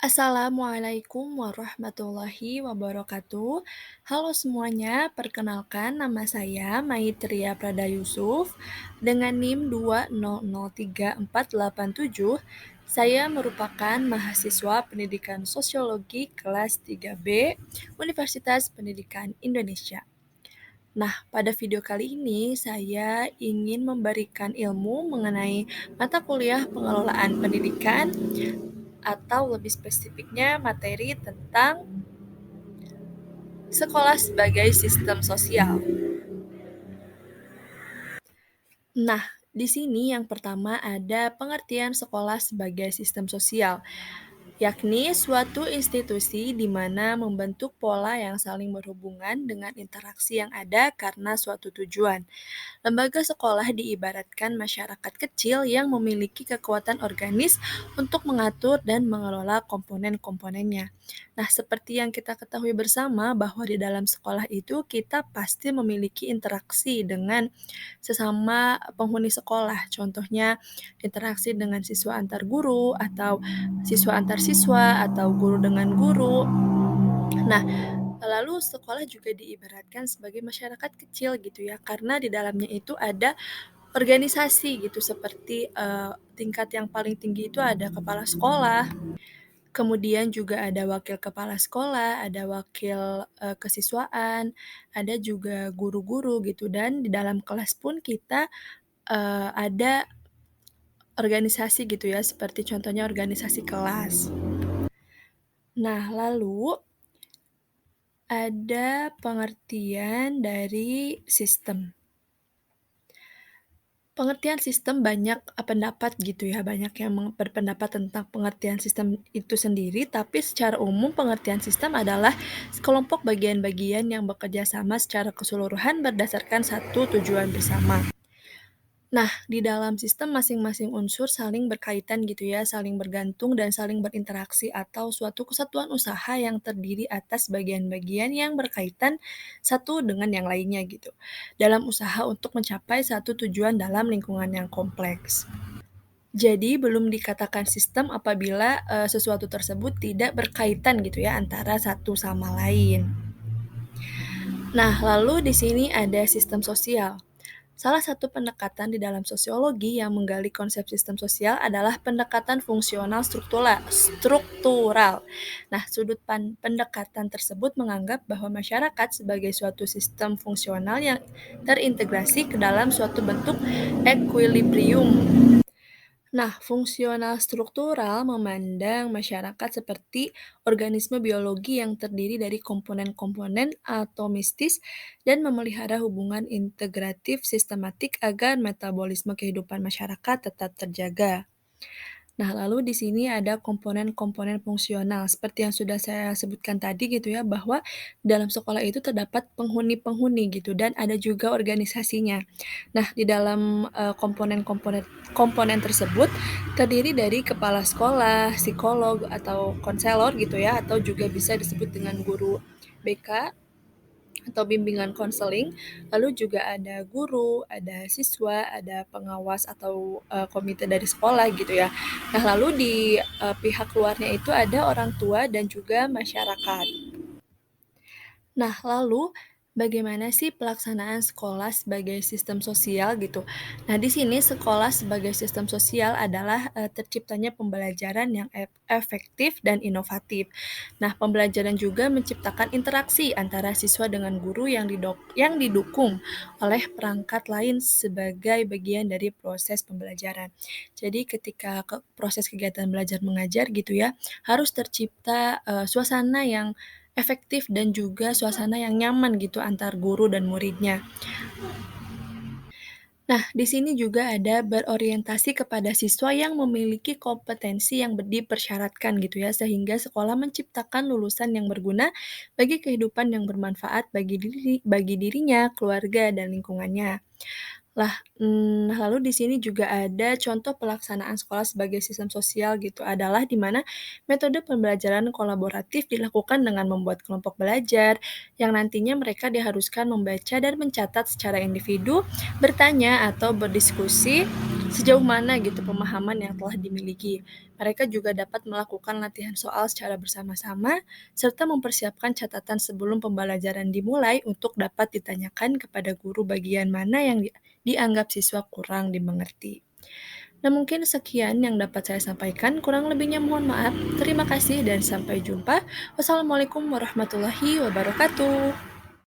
Assalamualaikum warahmatullahi wabarakatuh. Halo semuanya, perkenalkan nama saya Maitria Prada Yusuf dengan NIM 2003487. Saya merupakan mahasiswa Pendidikan Sosiologi kelas 3B Universitas Pendidikan Indonesia. Nah, pada video kali ini saya ingin memberikan ilmu mengenai mata kuliah pengelolaan pendidikan atau lebih spesifiknya materi tentang sekolah sebagai sistem sosial. Nah, di sini yang pertama ada pengertian sekolah sebagai sistem sosial, yakni suatu institusi di mana membentuk pola yang saling berhubungan dengan interaksi yang ada karena suatu tujuan. Lembaga sekolah diibaratkan masyarakat kecil yang memiliki kekuatan organis untuk mengatur dan mengelola komponen-komponennya. Nah, seperti yang kita ketahui bersama bahwa di dalam sekolah itu kita pasti memiliki interaksi dengan sesama penghuni sekolah. Contohnya interaksi dengan siswa antar guru atau siswa antar siswa atau guru dengan guru. Nah, lalu sekolah juga diibaratkan sebagai masyarakat kecil gitu ya, karena di dalamnya itu ada organisasi gitu seperti tingkat yang paling tinggi itu ada kepala sekolah, kemudian juga ada wakil kepala sekolah, ada wakil kesiswaan, ada juga guru-guru gitu dan di dalam kelas pun kita ada organisasi gitu ya, seperti contohnya organisasi kelas. Nah, lalu ada pengertian dari sistem. Pengertian sistem banyak pendapat gitu ya, banyak yang berpendapat tentang pengertian sistem itu sendiri, tapi secara umum pengertian sistem adalah sekelompok bagian-bagian yang bekerja sama secara keseluruhan berdasarkan satu tujuan bersama. Nah, di dalam sistem masing-masing unsur saling berkaitan gitu ya, saling bergantung dan saling berinteraksi atau suatu kesatuan usaha yang terdiri atas bagian-bagian yang berkaitan satu dengan yang lainnya gitu. Dalam usaha untuk mencapai satu tujuan dalam lingkungan yang kompleks. Jadi belum dikatakan sistem apabila sesuatu tersebut tidak berkaitan gitu ya antara satu sama lain. Nah, lalu di sini ada sistem sosial. Salah satu pendekatan di dalam sosiologi yang menggali konsep sistem sosial adalah pendekatan fungsional struktural. Nah, pendekatan tersebut menganggap bahwa masyarakat sebagai suatu sistem fungsional yang terintegrasi ke dalam suatu bentuk equilibrium. Nah, fungsional struktural memandang masyarakat seperti organisme biologi yang terdiri dari komponen-komponen atomistis dan memelihara hubungan integratif sistematik agar metabolisme kehidupan masyarakat tetap terjaga. Nah, lalu di sini ada komponen-komponen fungsional, seperti yang sudah saya sebutkan tadi gitu ya, bahwa dalam sekolah itu terdapat penghuni-penghuni gitu dan ada juga organisasinya. Nah, di dalam komponen tersebut terdiri dari kepala sekolah, psikolog atau konselor gitu ya, atau juga bisa disebut dengan guru BK atau bimbingan konseling, lalu juga ada guru, ada siswa, ada pengawas atau komite dari sekolah gitu ya. Nah, lalu di pihak luarnya itu ada orang tua dan juga masyarakat. Nah, lalu bagaimana sih pelaksanaan sekolah sebagai sistem sosial gitu? Nah, di sini sekolah sebagai sistem sosial adalah terciptanya pembelajaran yang efektif dan inovatif. Nah, pembelajaran juga menciptakan interaksi antara siswa dengan guru yang didukung oleh perangkat lain sebagai bagian dari proses pembelajaran. Jadi, ketika proses kegiatan belajar mengajar gitu ya, harus tercipta suasana yang efektif dan juga suasana yang nyaman gitu antar guru dan muridnya. Nah, di sini juga ada berorientasi kepada siswa yang memiliki kompetensi yang dipersyaratkan gitu ya, sehingga sekolah menciptakan lulusan yang berguna bagi kehidupan yang bermanfaat bagi dirinya, keluarga, dan lingkungannya. Lalu di sini juga ada contoh pelaksanaan sekolah sebagai sistem sosial gitu, adalah di mana metode pembelajaran kolaboratif dilakukan dengan membuat kelompok belajar, yang nantinya mereka diharuskan membaca dan mencatat secara individu, bertanya atau berdiskusi sejauh mana gitu pemahaman yang telah dimiliki. Mereka juga dapat melakukan latihan soal secara bersama-sama, serta mempersiapkan catatan sebelum pembelajaran dimulai untuk dapat ditanyakan kepada guru bagian mana yang dianggap siswa kurang dimengerti. Nah, mungkin sekian yang dapat saya sampaikan. Kurang lebihnya mohon maaf. Terima kasih dan sampai jumpa. Wassalamualaikum warahmatullahi wabarakatuh.